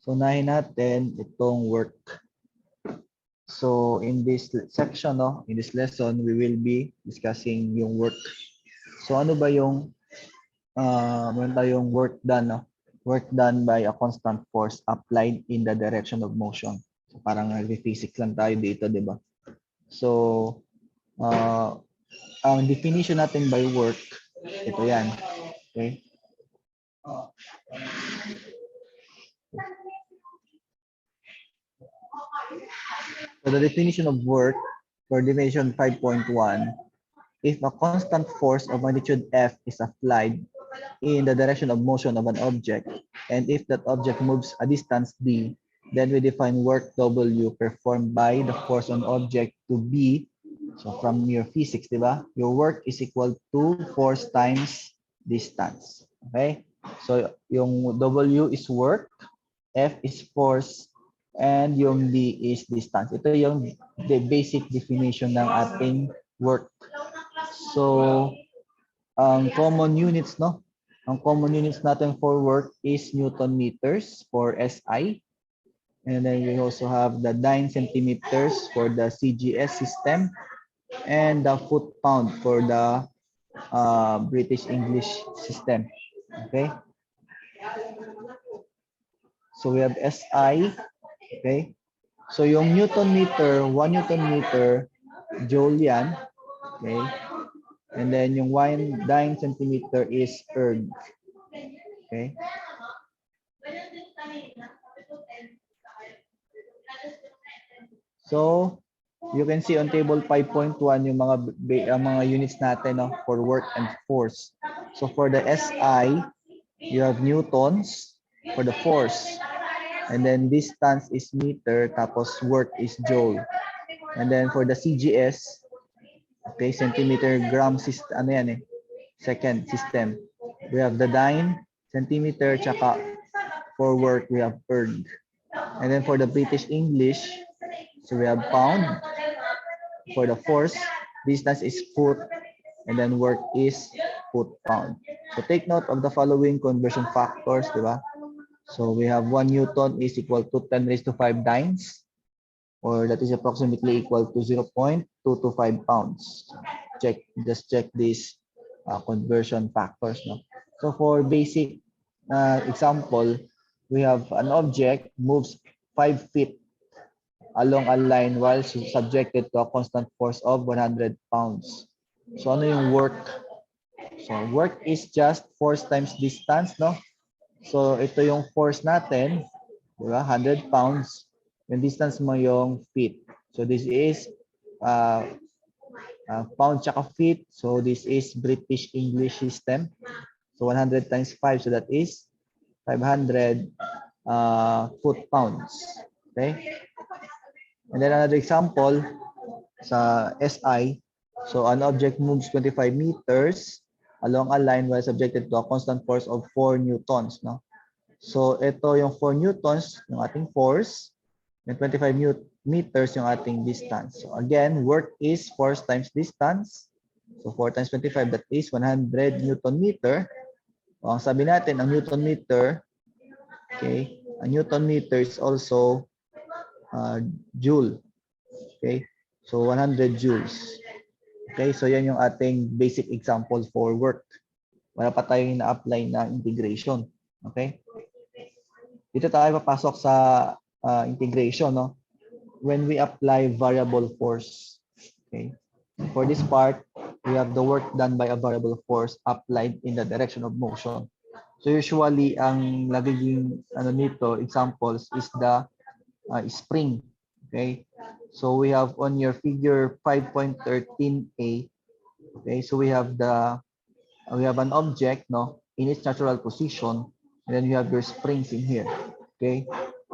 So, unahin natin itong work. So, in this section, no, in this lesson, we will be discussing yung work. So, ano ba yung meron tayong work done, no? Work done by a constant force applied in the direction of motion. So, parang nag-physics lang tayo dito, di ba? So, ang definition natin by work, ito yan. Okay? So, the definition of work for definition 5.1, if a constant force of magnitude F is applied in the direction of motion of an object, and if that object moves a distance d, then we define work W performed by the force on object to be, so from your physics, di ba? Your work is equal to force times distance. Okay? So, yung W is work, F is force, and yung D is distance. Ito yung the basic definition ng ating work. So, ang common units, no? Ang common units natin for work is Newton meters for SI. And then we also have the dyne centimeters for the CGS system and the foot pound for the British English system. Okay? So we have SI. Okay? So yung Newton meter, 1 Newton meter, joule yan. Okay? And then yung 1 dyne centimeter is erg. Okay? So, you can see on table 5.1 yung mga units natin, no, for work and force. So for the SI, you have newtons for the force. And then distance is meter, tapos work is joule. And then for the CGS, okay, centimeter, gram system, ano yan eh, second system. We have the dyne, centimeter, tsaka for work, we have erg. And then for the British English, so we have pound. For the force, distance is foot, and then work is foot pound. So take note of the following conversion factors, di ba? So we have 1 Newton is equal to 10 raised to 5 dynes, or that is approximately equal to 0.225 pounds. Just check these conversion factors. No? So for basic example, we have an object moves 5 feet along a line while subjected to a constant force of 100 pounds. So ano yung work? So work is just force times distance, no? So ito yung force natin, di ba? 100 pounds. Yung distance mo yung feet. So this is pound tsaka feet. So this is British English system. So 100 times 5, so that is 500 foot pounds. Okay? And then another example sa SI. So an object moves 25 meters along a line while subjected to a constant force of 4 newtons. No? So ito yung 4 newtons, yung ating force, and 25 meters yung ating distance. So again, work is force times distance. So 4 times 25, that is 100 newton meter. O, ang sabi natin, ang newton meter, okay, ang newton meter is also joule. Okay? So 100 joules. Okay? So yan yung ating basic example for work. Wala pa tayong na-apply na integration. Okay? Dito tayo papasok sa integration, no? When we apply variable force. Okay? For this part, we have the work done by a variable force applied in the direction of motion. So usually, ang nagiging nito examples is the spring. Okay, so we have on your figure 5.13a. Okay, so we have an object, no, in its natural position, and then you have your springs in here. Okay,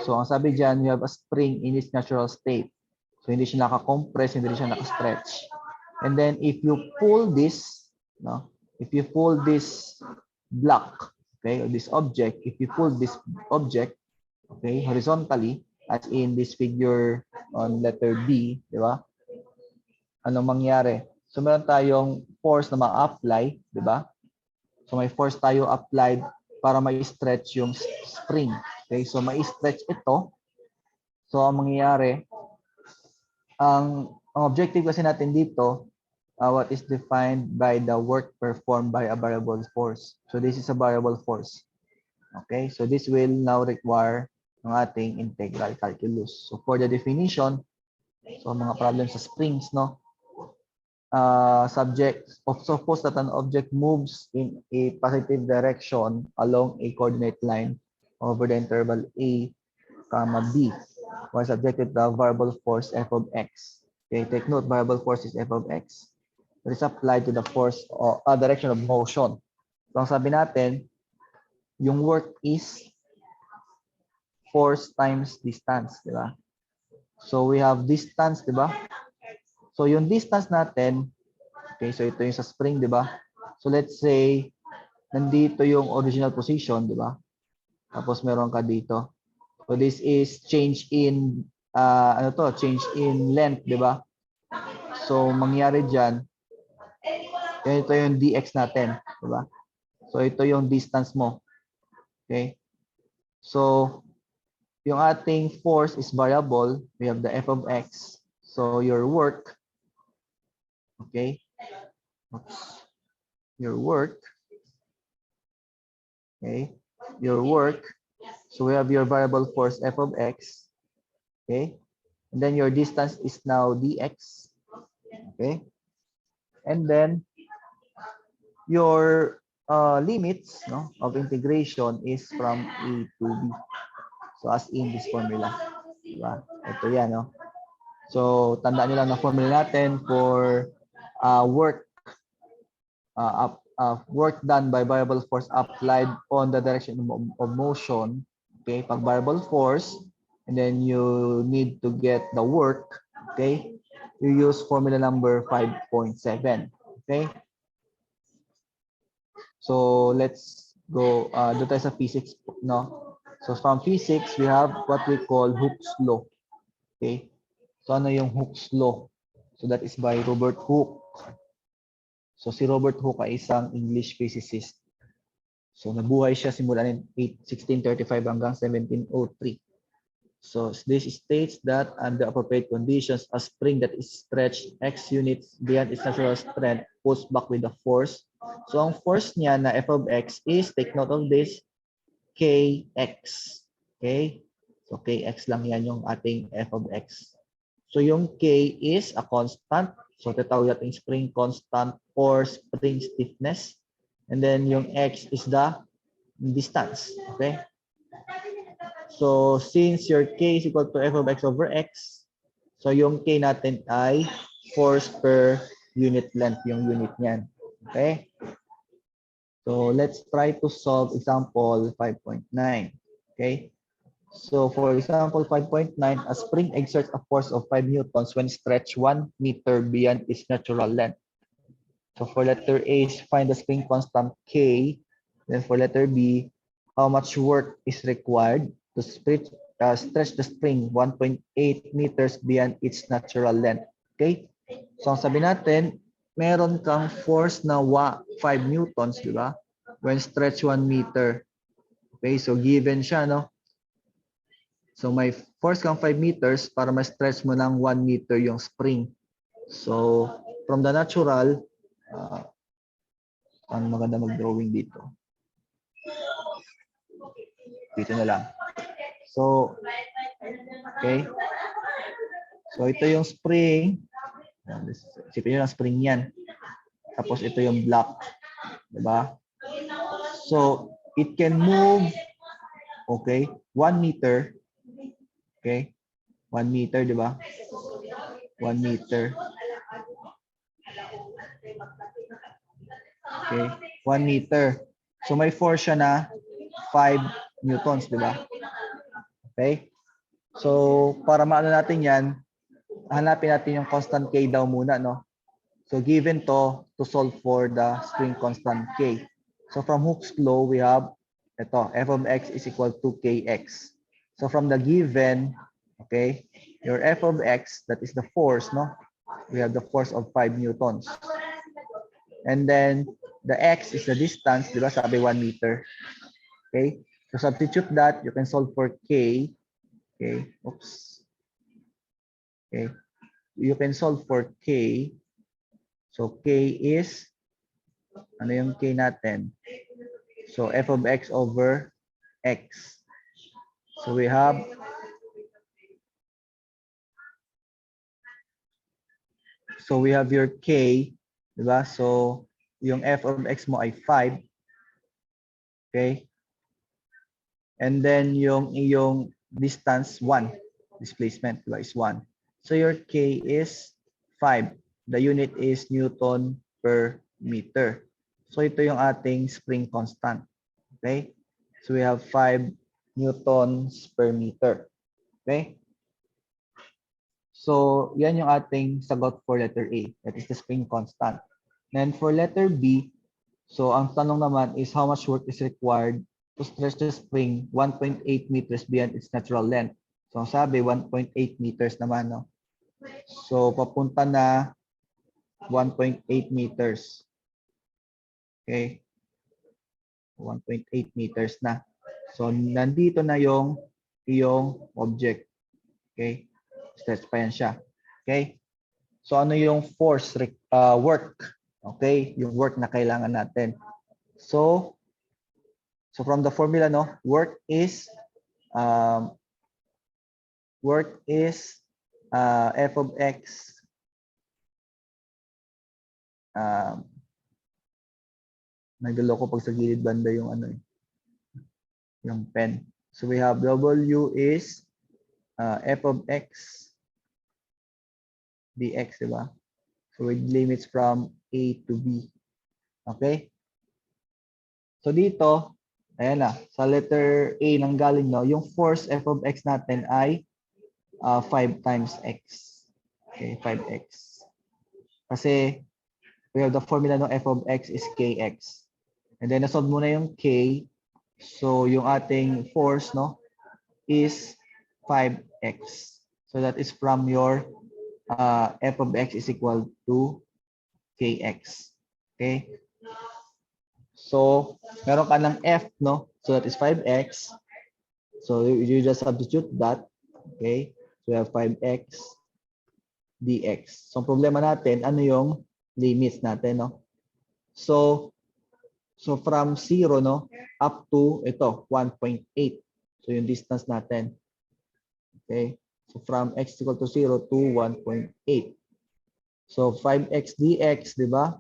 so ang sabi diyan, you have a spring in its natural state. So hindi siya naka-compress, hindi siya naka-stretch. And then if you pull this, no, if you pull this block, okay, or this object, if you pull this object, okay, horizontally, as in this figure on letter B, di ba? Anong mangyari? So meron tayong force na ma-apply, di ba? So may force tayo applied para ma-stretch yung spring. Okay, so mai-stretch ito. So, ang mangyayari, ang objective kasi natin dito, what is defined by the work performed by a variable force. So, this is a variable force. Okay, so this will now require ng ating integral calculus. So, for the definition, so mga problems sa springs, no? Suppose that an object moves in a positive direction along a coordinate line over the interval a, comma b, was subjected to the variable force f of x. Okay, take note, variable force is f of x. It is applied to the force or direction of motion. So, ang sabi natin, yung work is force times distance, di ba? So, we have distance, di ba? So, yung distance natin, okay, so ito yung sa spring, di ba? So, let's say, nandito yung original position, di ba? Tapos, meron ka dito. So, this is change in, change in length, di ba? So, mangyari dyan, ito yung dx natin, di ba? So, ito yung distance mo. Okay? So, yung ating force is variable. We have the f of x. So, your work, okay? Oops. Your work, okay? Your work. So, we have your variable force f of x, okay? And then your distance is now dx, okay? And then, your limits, no, of integration is from a to b. So, as in this formula. Diba? Ito yan, no? So, tandaan nyo lang na formula natin for work work done by variable force applied on the direction of motion. Okay, pag variable force, and then you need to get the work, okay, you use formula number 5.7. Okay? So, let's go, do tayo sa physics, no? So, from physics, we have what we call Hooke's law. Okay? So, ano yung Hooke's law? So, that is by Robert Hooke. So, si Robert Hooke ay isang English physicist. So, nabuhay siya simula ng 1635 hanggang 1703. So, this states that under appropriate conditions, a spring that is stretched x units beyond its natural strength pulls back with a force. So, ang force niya na f of x is, take note of this, kx. Okay? So, kx lang yan yung ating f of x. So, yung k is a constant. So, tatawag natin spring constant or spring stiffness. And then, yung x is the distance. Okay? So, since your k is equal to f of x over x, so yung k natin ay force per unit length, yung unit niyan. Okay? So, let's try to solve example 5.9. Okay? So, for example 5.9, a spring exerts a force of 5 newtons when stretched 1 meter beyond its natural length. So, for letter A, find the spring constant K. Then for letter B, how much work is required to stretch the spring 1.8 meters beyond its natural length. Okay? So, ang sabi natin, meron kang force na 5 newtons, di ba? When stretch 1 meter. Okay, so given siya, no? So, may force kang 5 meters para ma-stretch mo ng 1 meter yung spring. So, from the natural, ang maganda mag-drawing dito. Dito na lang. So, okay. So, ito yung spring. Isipin nyo lang spring yan. Tapos, ito yung block. Diba? So, it can move, okay, 1 meter. Okay? 1 meter, diba? 1 meter. Okay? 1 meter. So, may force siya na 5 newtons, diba? Okay? So, para maano natin yan, hanapin natin yung constant K daw muna, no? So, given to solve for the spring constant K. So, from Hooke's law, we have ito, f of x is equal to kx. So, from the given, okay, your f of x, that is the force, no? We have the force of 5 newtons. And then, the x is the distance, di ba? Sabi 1 meter. Okay? So substitute that, you can solve for K. Okay, oops. Okay, you can solve for K. So K is, ano yung K natin? So f of x over x. So we have your K, di ba? So yung f of x mo ay 5. Okay? And then yung iyong distance 1, displacement diba, is 1. So your K is 5. The unit is Newton per meter. So ito yung ating spring constant. Okay? So we have 5 newtons per meter. Okay? So yan yung ating sagot for letter A. That is the spring constant. Then for letter B, so ang tanong naman is how much work is required to stretch the spring 1.8 meters beyond its natural length. So ang sabi 1.8 meters naman, no? So papunta na 1.8 meters. Okay? 1.8 meters na. So nandito na yung iyong object. Okay? Stretch pa yan siya. Okay? So ano yung force work? Okay? Yung work na kailangan natin. So from the formula, no, work is f of x nagdalo ko pag sa gilid banda yung ano yung pen. So we have W is f of x dx, diba? So with limits from A to B. Okay? So dito, ayan na, sa letter A nang galing, no, yung force f of x natin ay 5 times x. Okay, 5x. Kasi we have the formula ng f of x is kx. And then nasolve mo na yung k. So yung ating force, no, is 5x. So that is from your f of x is equal to kx. Okay? So meron ka ng f, no? So that is 5x. So you just substitute that. Okay? So we have 5x dx. So ang problema natin, ano yung limits natin, no? So from 0, no, up to ito 1.8. So yung distance natin. Okay? So from x equal to 0 to 1.8. So 5x dx, di ba?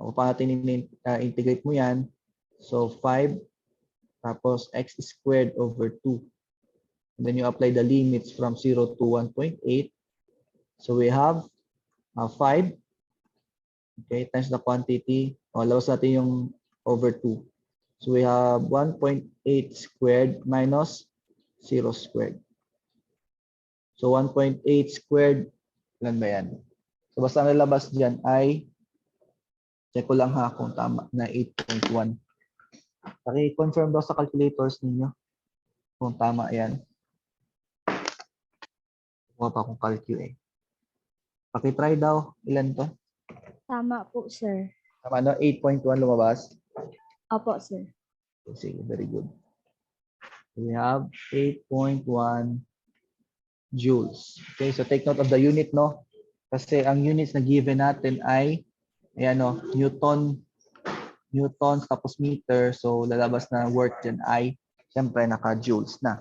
O paano natin integrate mo yan? So 5 tapos x squared over 2. And then you apply the limits from 0 to 1.8. So we have 5. Okay, times the quantity. O, labas natin yung over 2. So we have 1.8 squared minus 0 squared. So 1.8 squared, ilan ba yan? So basta ang lalabas dyan ay, check ko lang ha kung tama, na 8.1. Paki-confirm daw sa calculators ninyo kung tama yan. Kuha pa akong calcu eh. Paki-try daw, ilan to? Tama po, sir. Tama, no? 8.1 lumabas? Opo, sir. Sige, very good. We have 8.1 joules. Okay, so take note of the unit, no? Kasi ang units na given natin ay, ayan, no, Newton tapos meter. So lalabas na work dyan ay, syempre, naka-joules na.